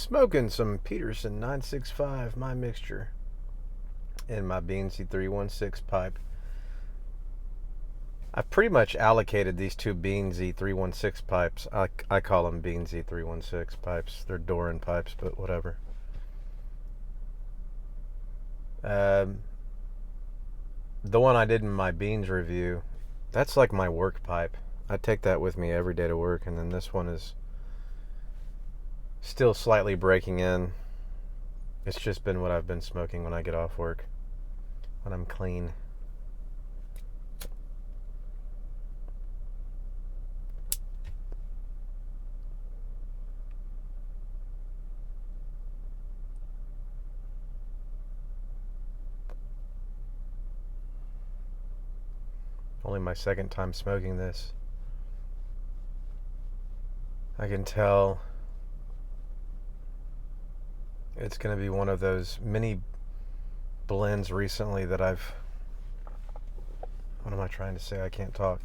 Smoking some Peterson 965, my mixture, in my Beansy 316 pipe. I've pretty much allocated these two Beansy 316 pipes. I call them Beansy 316 pipes. They're Doran pipes, but whatever. The one I did in my beans review, that's like my work pipe. I take that with me every day to work, and then this one is still slightly breaking in. It's just been what I've been smoking when I get off work, when I'm clean. Only my second time smoking this. I can tell it's going to be one of those mini blends recently that what am I trying to say? I can't talk.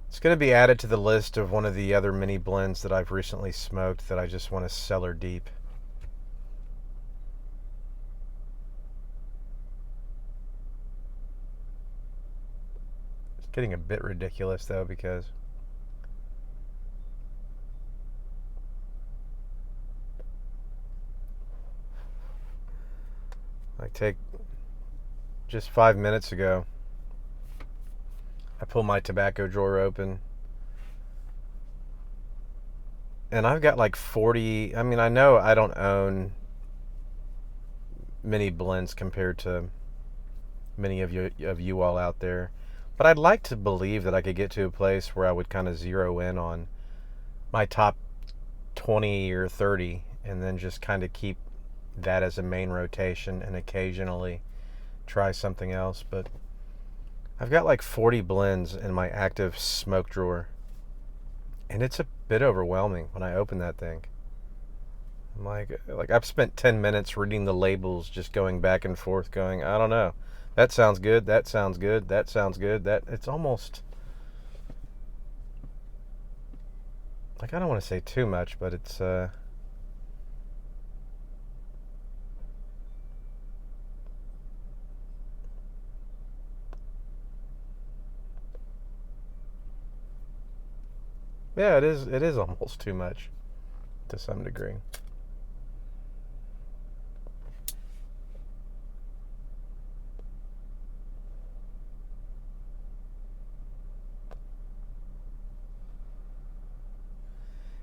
It's going to be added to the list of one of the other mini blends that I've recently smoked that I just want to cellar deep. It's getting a bit ridiculous though, because just 5 minutes ago, I pull my tobacco drawer open, and I've got like 40. I mean, I know I don't own many blends compared to many of you all out there, but I'd like to believe that I could get to a place where I would kind of zero in on my top 20 or 30, and then just kind of keep that as a main rotation and occasionally try something else. But I've got like 40 blends in my active smoke drawer, and it's a bit overwhelming when I open that thing. I'm like I've spent 10 minutes reading the labels, just going back and forth, going, I don't know, that sounds good, that sounds good, that sounds good. That it's almost like, I don't want to say too much, but it's yeah, it is almost too much to some degree.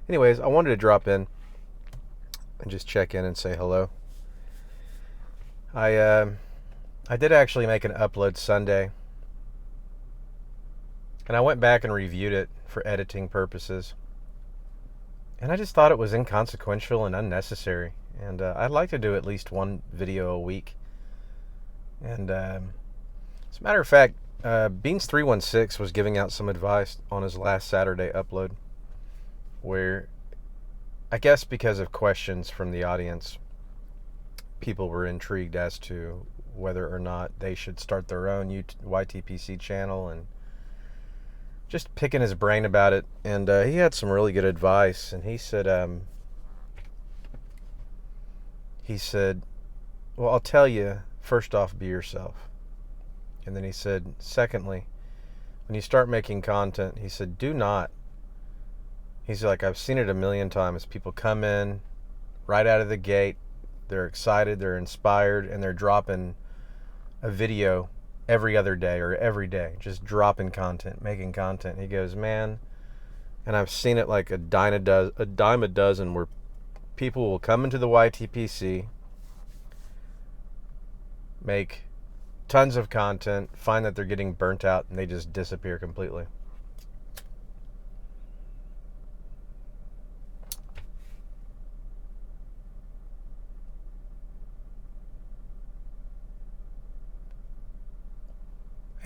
Anyways, I wanted to drop in and just check in and say hello. I did actually make an upload Sunday, and I went back and reviewed it for editing purposes, and I just thought it was inconsequential and unnecessary, and I'd like to do at least one video a week. And as a matter of fact, Beans316 was giving out some advice on his last Saturday upload, where I guess because of questions from the audience, people were intrigued as to whether or not they should start their own YTPC channel, and just picking his brain about it. And he had some really good advice, and he said, well, I'll tell you, first off, be yourself. And then he said, secondly, when you start making content, he said, he's like, I've seen it a million times. People come in right out of the gate, they're excited, they're inspired, and they're dropping a video every other day or every day, just dropping content, making content. He goes, man, and I've seen it like a dime a dozen, where people will come into the YTPC, make tons of content, find that they're getting burnt out, and they just disappear completely.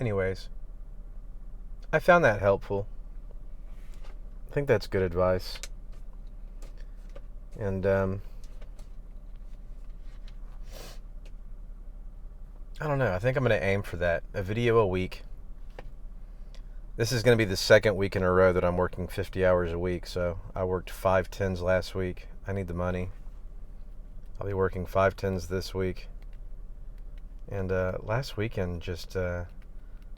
Anyways, I found that helpful. I think that's good advice. And I don't know, I think I'm going to aim for that. A video a week. This is going to be the second week in a row that I'm working 50 hours a week. So I worked 5 10s last week. I need the money. I'll be working 5/10s this week. And last weekend, just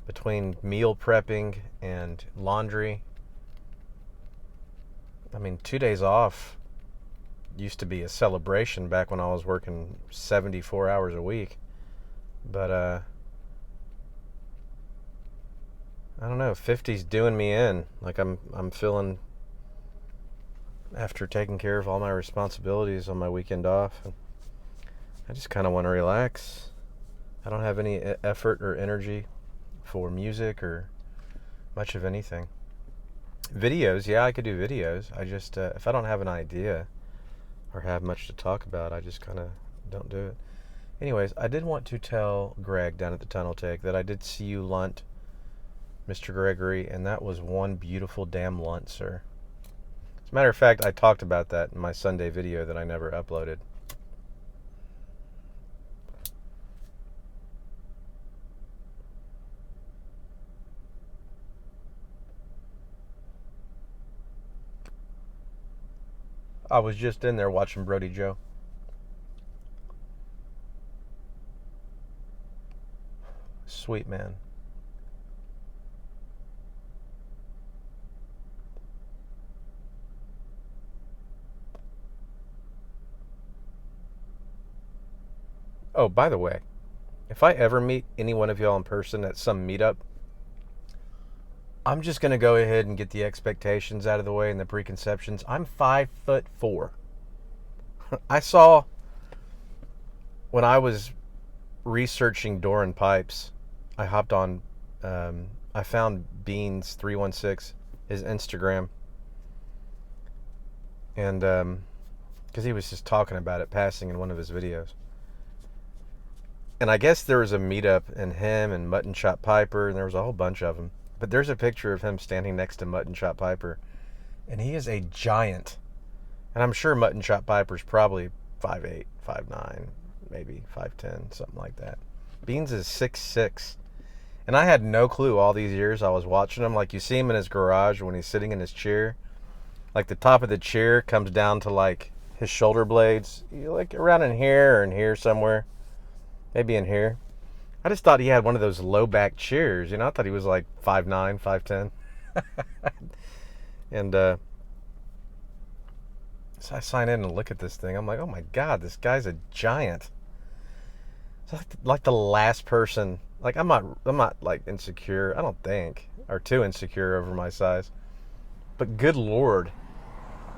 between meal prepping and laundry, 2 days off used to be a celebration back when I was working 74 hours a week. But I don't know, 50's doing me in. Like I'm feeling, after taking care of all my responsibilities on my weekend off, I just kind of want to relax. I don't have any effort or energy for music or much of anything. Videos, yeah, I could do videos. I just, if I don't have an idea or have much to talk about, I just kind of don't do it. Anyways, I did want to tell Greg down at the Tunnel Take that I did see you lunt, Mr. Gregory, and that was one beautiful damn lunt, sir. As a matter of fact, I talked about that in my Sunday video that I never uploaded. I was just in there watching Brody Joe. Sweet man. Oh, by the way, if I ever meet any one of y'all in person at some meetup, I'm just going to go ahead and get the expectations out of the way and the preconceptions. I'm 5'4". I saw, when I was researching Doran Pipes, I hopped on, I found Beans316, his Instagram, and because he was just talking about it passing in one of his videos. And I guess there was a meetup, and him and Mutton Chop Piper, and there was a whole bunch of them. But there's a picture of him standing next to Mutton Chop Piper, and he is a giant. And I'm sure Mutton Chop Piper's probably 5'8", 5'9", maybe 5'10", something like that. Beans is 6'6". And I had no clue all these years I was watching him. Like, you see him in his garage when he's sitting in his chair. Like, the top of the chair comes down to, like, his shoulder blades. Like, around in here or in here somewhere. Maybe in here. I just thought he had one of those low back chairs. I thought he was like 5'9", 5'10". And so I sign in and look at this thing. I'm like, oh my God, this guy's a giant. It's like the last person. Like, I'm not like insecure, I don't think, or too insecure over my size. But good Lord,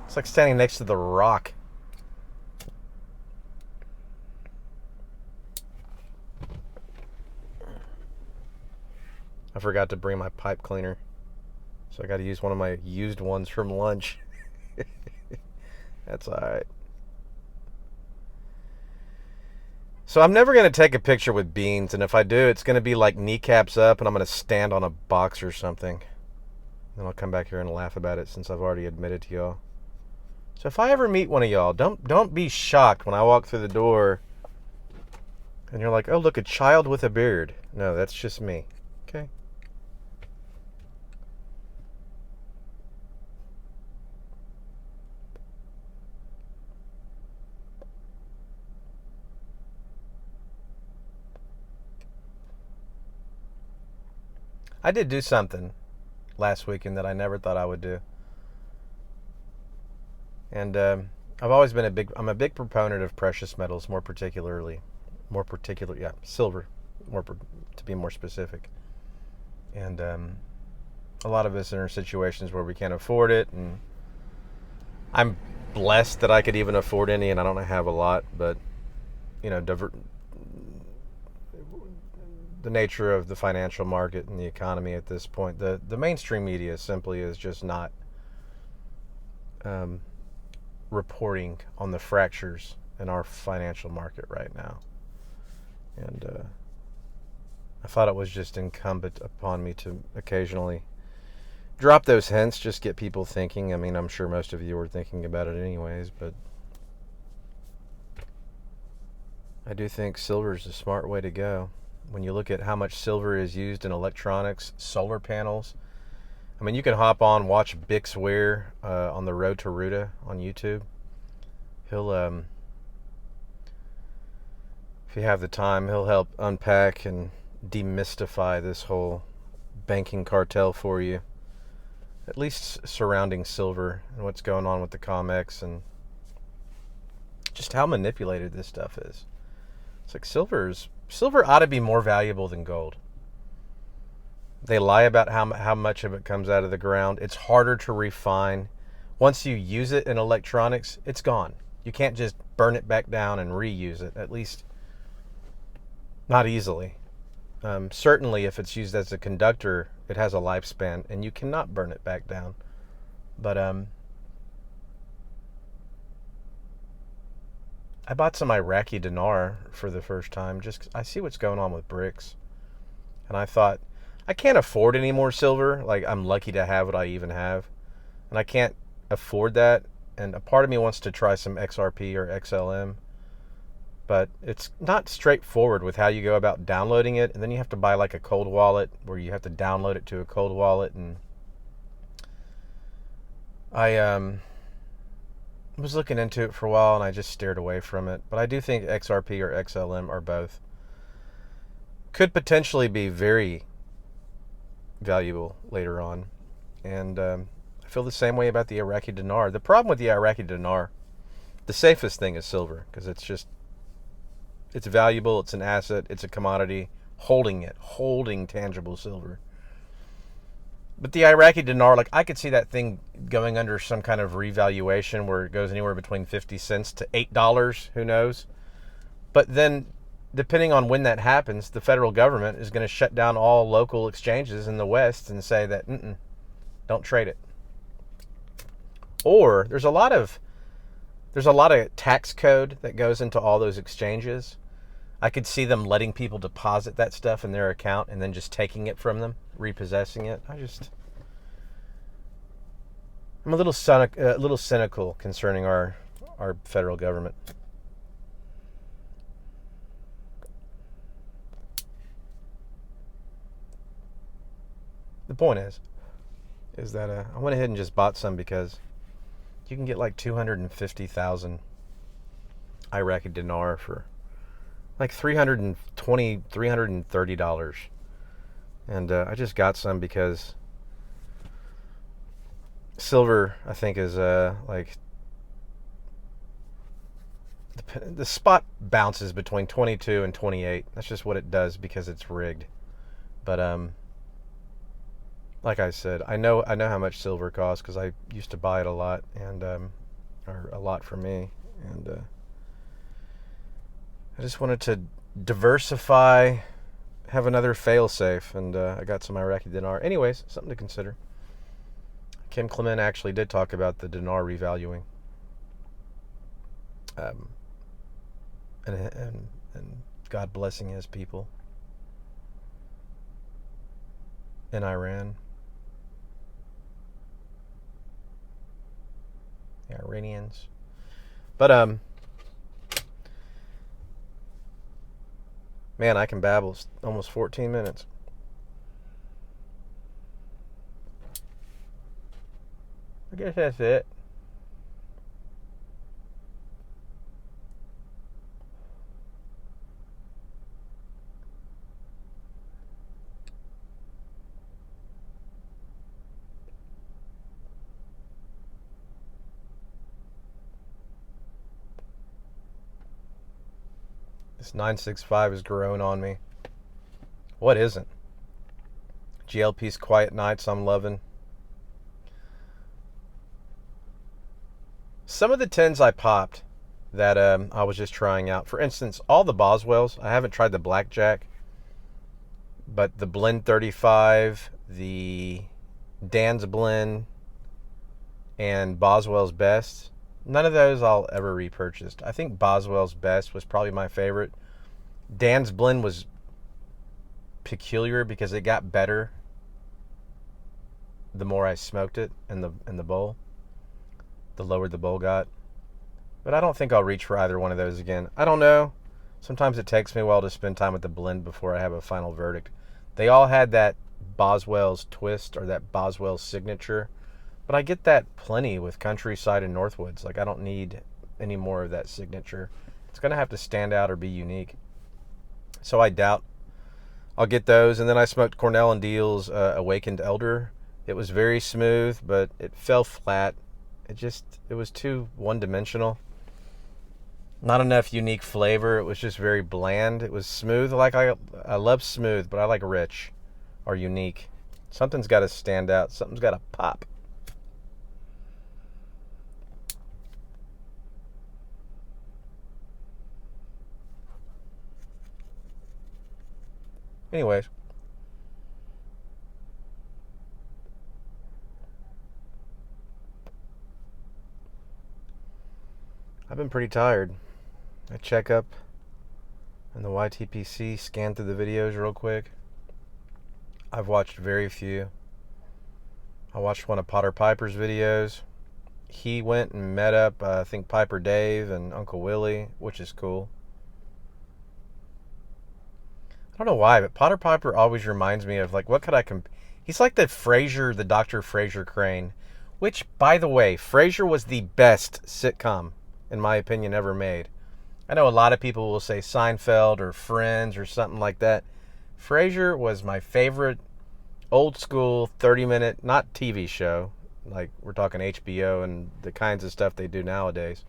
it's like standing next to The Rock. I forgot to bring my pipe cleaner, so I got to use one of my used ones from lunch. That's alright. So I'm never going to take a picture with Beans, and if I do, it's going to be like kneecaps up, and I'm going to stand on a box or something. Then I'll come back here and laugh about it, since I've already admitted to y'all. So if I ever meet one of y'all, don't be shocked when I walk through the door and you're like, oh, look, a child with a beard. No, that's just me. Okay? I did do something last weekend that I never thought I would do. And I've always been I'm a big proponent of precious metals, more particular, silver, to be more specific. And a lot of us are in situations where we can't afford it, and I'm blessed that I could even afford any, and I don't have a lot, but the nature of the financial market and the economy at this point, the mainstream media simply is just not reporting on the fractures in our financial market right now. And I thought it was just incumbent upon me to occasionally drop those hints, just get people thinking. I'm sure most of you were thinking about it anyways, but I do think silver is a smart way to go. When you look at how much silver is used in electronics, solar panels. You can hop on, watch Bix Ware on the Road to Ruta on YouTube. He'll if you have the time, he'll help unpack and demystify this whole banking cartel for you. At least surrounding silver and what's going on with the COMEX and just how manipulated this stuff is. It's like silver ought to be more valuable than gold. They lie about how much of it comes out of the ground. It's harder to refine. Once you use it in electronics, it's gone. You can't just burn it back down and reuse it, at least not easily. Certainly if it's used as a conductor, it has a lifespan and you cannot burn it back down. But I bought some Iraqi dinar for the first time. Just I see what's going on with bricks. And I thought, I can't afford any more silver. Like, I'm lucky to have what I even have. And I can't afford that. And a part of me wants to try some XRP or XLM. But it's not straightforward with how you go about downloading it. And then you have to buy like a cold wallet where you have to download it to a cold wallet. And I was looking into it for a while and I just steered away from it. But I do think XRP or XLM or both could potentially be very valuable later on. And I feel the same way about the Iraqi dinar. The problem with the Iraqi dinar, the safest thing is silver because it's valuable, it's an asset, it's a commodity, holding tangible silver. But the Iraqi dinar, like I could see that thing going under some kind of revaluation where it goes anywhere between 50 cents to $8, who knows. But then, depending on when that happens, the federal government is going to shut down all local exchanges in the West and say that, don't trade it. Or there's a lot of tax code that goes into all those exchanges. I could see them letting people deposit that stuff in their account and then just taking it from them, repossessing it. I'm a little cynical concerning our federal government. The point is that I went ahead and just bought some because you can get like 250,000 Iraqi dinar for like $320, $330. And I just got some because silver, I think, is like the spot bounces between 22 and 28. That's just what it does because it's rigged. But like I said, I know how much silver costs because I used to buy it a lot, and or a lot for me, and I just wanted to diversify, have another fail-safe, and I got some Iraqi dinar. Anyways, something to consider. Kim Clement actually did talk about the dinar revaluing, and God blessing his people in Iran. The Iranians. But man, I can babble. It's almost 14 minutes. I guess that's it. This 965 is growing on me. What isn't? GLP's Quiet Nights I'm loving. Some of the 10s I popped that I was just trying out. For instance, all the Boswells. I haven't tried the Blackjack. But the Blend 35, the Dan's Blend, and Boswell's Best, none of those I'll ever repurchase. I think Boswell's Best was probably my favorite. Dan's Blend was peculiar because it got better the more I smoked it in the bowl. The lower the bowl got. But I don't think I'll reach for either one of those again. I don't know. Sometimes it takes me a while to spend time with the blend before I have a final verdict. They all had that Boswell's twist or that Boswell's signature. But I get that plenty with Countryside and Northwoods. Like, I don't need any more of that signature. It's going to have to stand out or be unique. So I doubt I'll get those. And then I smoked Cornell and Deal's Awakened Elder. It was very smooth, but it fell flat. It was too one-dimensional. Not enough unique flavor. It was just very bland. It was smooth. I love smooth, but I like rich or unique. Something's got to stand out. Something's got to pop. Anyways, I've been pretty tired. I check up in the YTPC, scan through the videos real quick. I've watched very few. I watched one of Potter Piper's videos. He went and met up, I think, Piper Dave and Uncle Willie, which is cool. I don't know why, but Potter Piper always reminds me of, like, what could I he's like the Dr. Frasier Crane, which, by the way, Frasier was the best sitcom, in my opinion, ever made. I know a lot of people will say Seinfeld or Friends or something like that. Frasier was my favorite old school 30-minute, not TV show, like we're talking HBO and the kinds of stuff they do nowadays.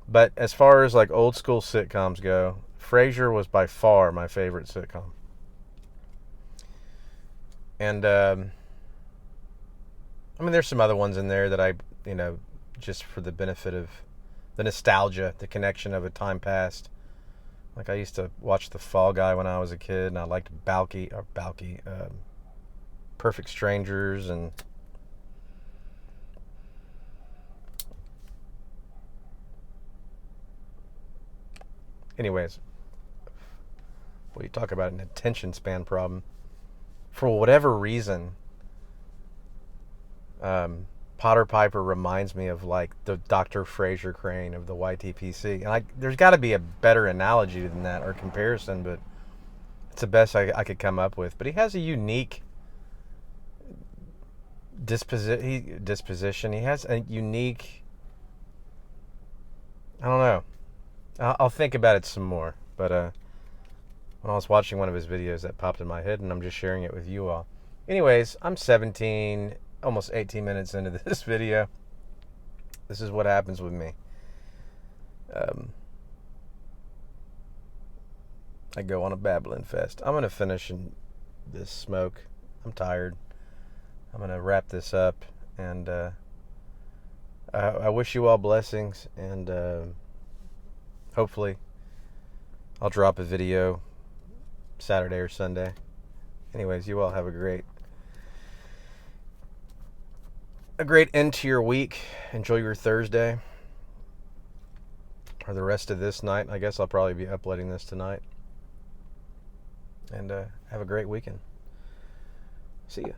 But as far as like old school sitcoms go, Frasier was by far my favorite sitcom. And I mean, there's some other ones in there that I, just for the benefit of the nostalgia, the connection of a time past. Like I used to watch The Fall Guy when I was a kid, and I liked Perfect Strangers, and anyways, what do you talk about an attention span problem? For whatever reason, Potter Piper reminds me of like the Dr. Frasier Crane of the YTPC, and there's got to be a better analogy than that or comparison, but it's the best I could come up with. But he has a unique disposition. He has a unique. I don't know. I'll think about it some more. But when I was watching one of his videos, that popped in my head, and I'm just sharing it with you all. Anyways, I'm 17, almost 18 minutes into this video. This is what happens with me. I go on a babbling fest. I'm going to finish this smoke. I'm tired. I'm going to wrap this up, and I wish you all blessings, and hopefully I'll drop a video Saturday or Sunday. Anyways, you all have a great end to your week. Enjoy your Thursday or the rest of this night. I guess I'll probably be uploading this tonight. And have a great weekend. See ya.